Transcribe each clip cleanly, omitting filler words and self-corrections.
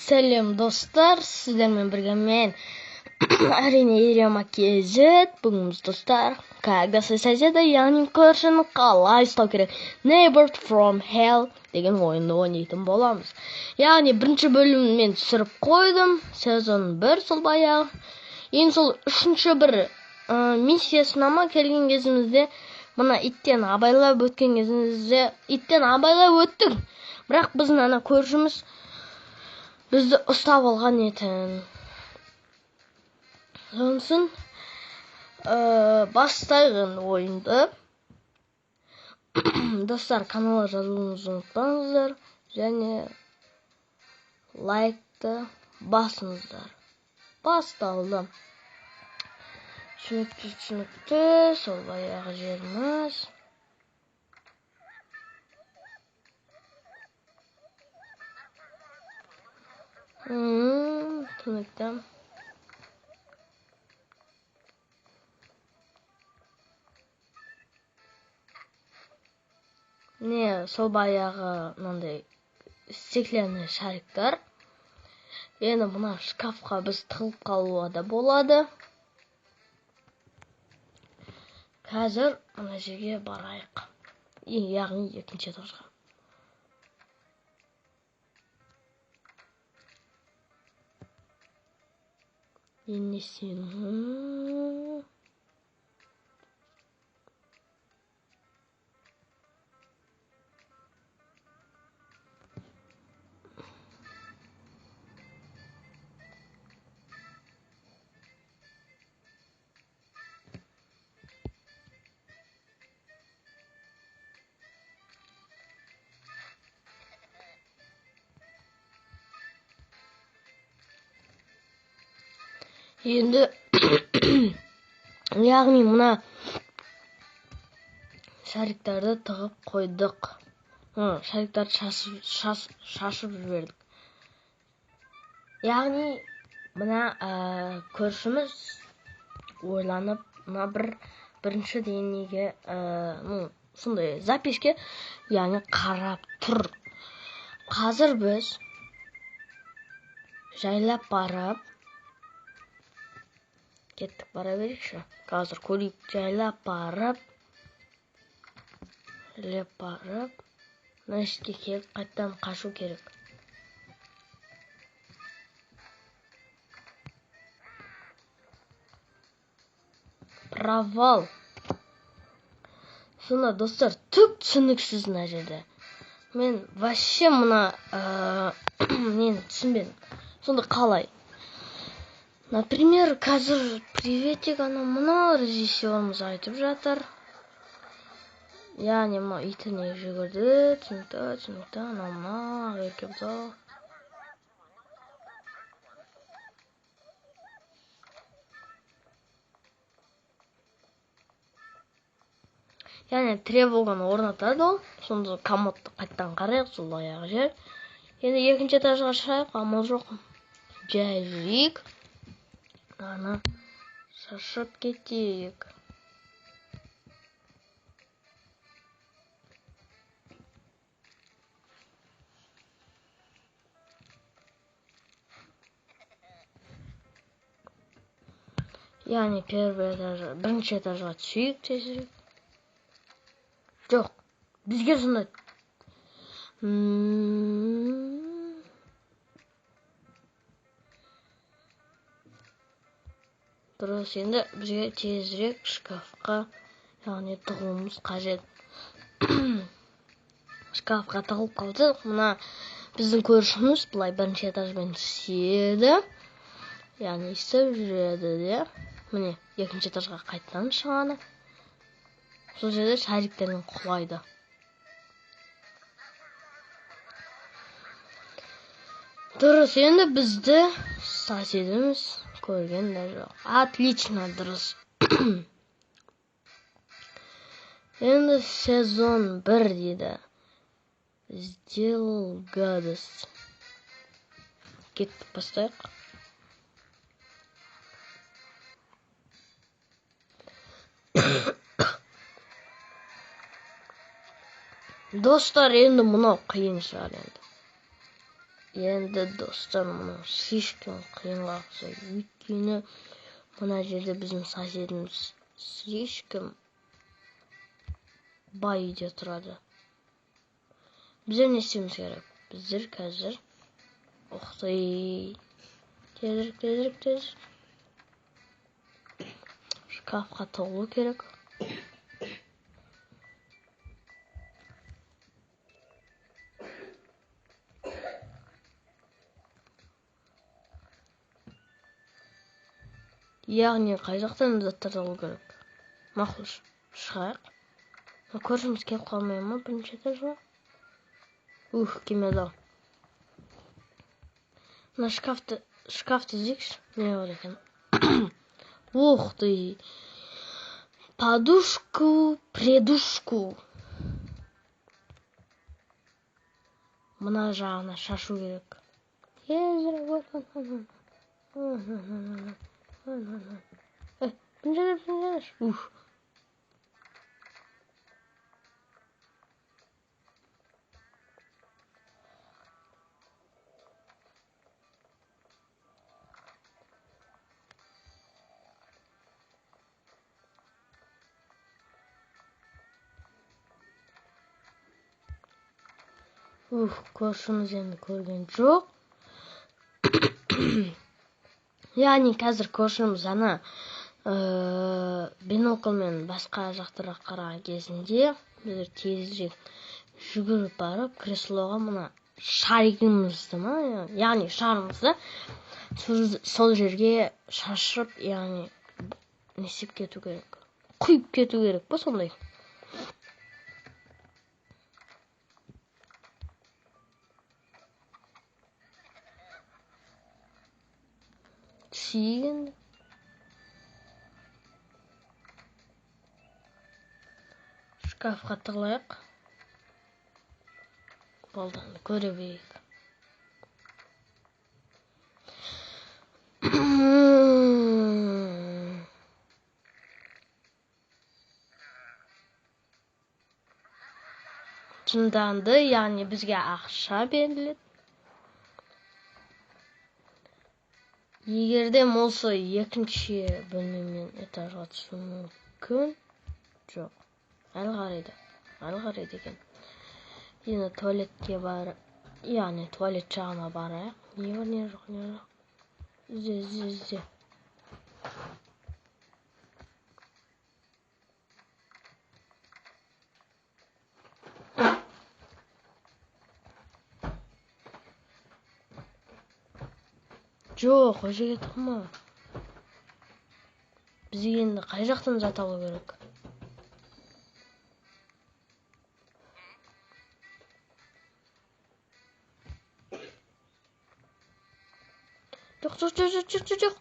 Сәлем достар, сіздермен бірге мен әрине Ерема Кезет. Бүгін біз достар, когда соседа, яғни көршіні қалай ұстау керек, Neighbor from Hell деген ойынды ойнайтын боламыз. Яғни бірінші бөлімін мен түсіріп қойдым, сезон 1 сол баяғы. Ең сол үшінші бір миссиясына келген кезімізде, мына иттен абайлап өткен кезімізде, иттен абайлап өттік. Бірақ біздің ана көршіміз бізді ұстап алған етін. Сонысын бастайық ойынды. Достар, каналға жазылуыңызды ұмытпаңыздар және лайкты басыңыздар. Басталды. Түсінікті, сол баяғы жеріміз. Түсінікті. Сол баяғы мынандай стеклянный шариктар. Енді мына шкафқа біз тығылып қалуға да болады. Қазір мына жерге барайық. Яғни екінші этажға. Енесен. Енді яғни мына шариктарды тығып қойдық. Шариктарды шашып жібердік. Яғни мына көршіміз ойланып, мына бірінші денеге сондай записке яғни қарап тұр. Қазір біз жайлап барып кеттік, бара берейікші. Қазір көрейік, жайлап барып, мәшітке келіп, қайттан қашу керек. Провал. Сонда достар, түк түсініксіз мына жерде. Мен вообще мына мен түсінбедім. Сонда қалай? Например, қазір приветик мына режиссеріміз айтып жатыр. Яғни ма итіне жүгірді, түсінікті, мына еркебді. Яғни тревоганы орнатады ол. Сонда комодты қайттан қарайық, сол аяғы жер. Енді екінші этажға шығайық, амал жоқ. Жай жүрейік. Ана шашып кетейік. Яғни бірінші этажға түсейік тезірек. Жоқ, бізге сонда дұрыс, енді бізге тезірек шкафқа яғни тығуымыз қажет. Шкафқа тығылып қалдық. Мына біздің көршіміз бұлай бірінші этажбен түседі. Яғни істеп жүреді де. Міне, екінші этажға қайттан шығады. Сол жерде шариктермен құлайды. Дұрыс, енді бізді соседіміз көрген де жоқ. Отлично, дұрыс. Енді сезон 1 дейді. Сделал гадость. Кеттік, бастайық. Достар, енді мынау қиын шығар енді. Енді достар, мұны слишком қиынға ұқсайды. Өйткені мына жерде біздің соседіміз слишком бай үйде тұрады. Біздер не істеуіміз керек? Біздер қазір тезірек шкафқа тығылу керек. Яғни қай жақтан заттар алу керек? Мақұл, шығайық. Көршіміз келіп қалмай ма бірінші этажға? Келмеді. Мына шкафты іздейікші. Не бар екен? Ух ты! Предушку. Мына жағына шашу керек. Пенжелеш. Көршіміз енді көрген жоқ. Яғни қазір көршіміз ана бинокльмен басқа жақтарға қараған кезінде біздер тезірек жүгіріп барып креслоға мына шаригімізді яғни шарымызды сол жерге шашып, яғни несеп кету керек. Құйып кету керек па сондай? Түсейік. Шкафқа тығылайық. Болдан көре берейік. Шынданды, яғни бізге ақша беріледі. Егерде болса екінші бөлмемен этажға түсу мүмкін. Жоқ. Әлі қарайды екен. Енді туалетке барып, яғни туалет жағына барайық. Не бар, не жоқ. Ізде. Жоқ, о жерге тықма. Біз енді қай жақтан зат алу керек? Жоқ.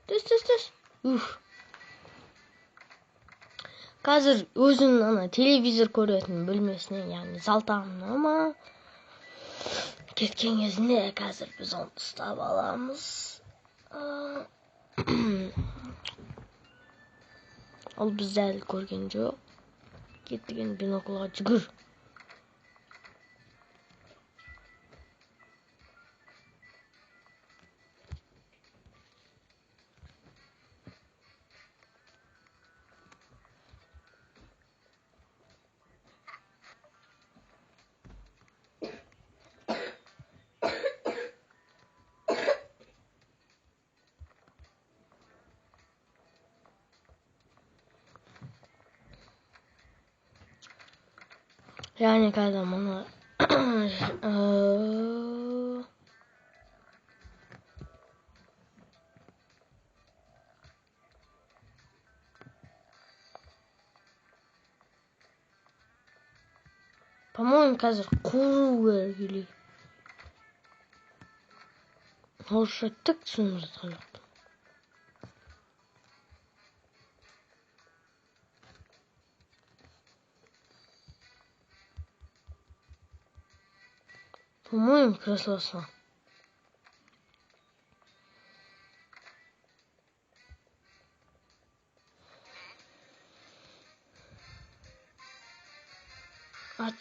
Түс. Қазір өзінің ана телевизор көретін бөлмесіне, яғни залтанына ма кеткен кезінде қазір біз оны ұстап аламыз. Ол бізді әлі көрген жоқ. Кеттіген биноклға жүгір. Яғни қазір мұны по-моему қазір қуыру керек или орысша түк түсініп жатқан жоқпын. По-моему, креслосына.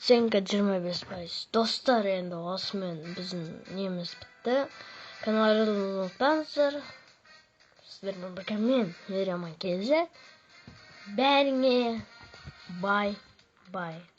Senka 25%. Dostlar, endi osmon bizning nemiz bitdi. Kanalga unutmanglar. Sizlar bilan birga men Meriam Akezi. Bye bye.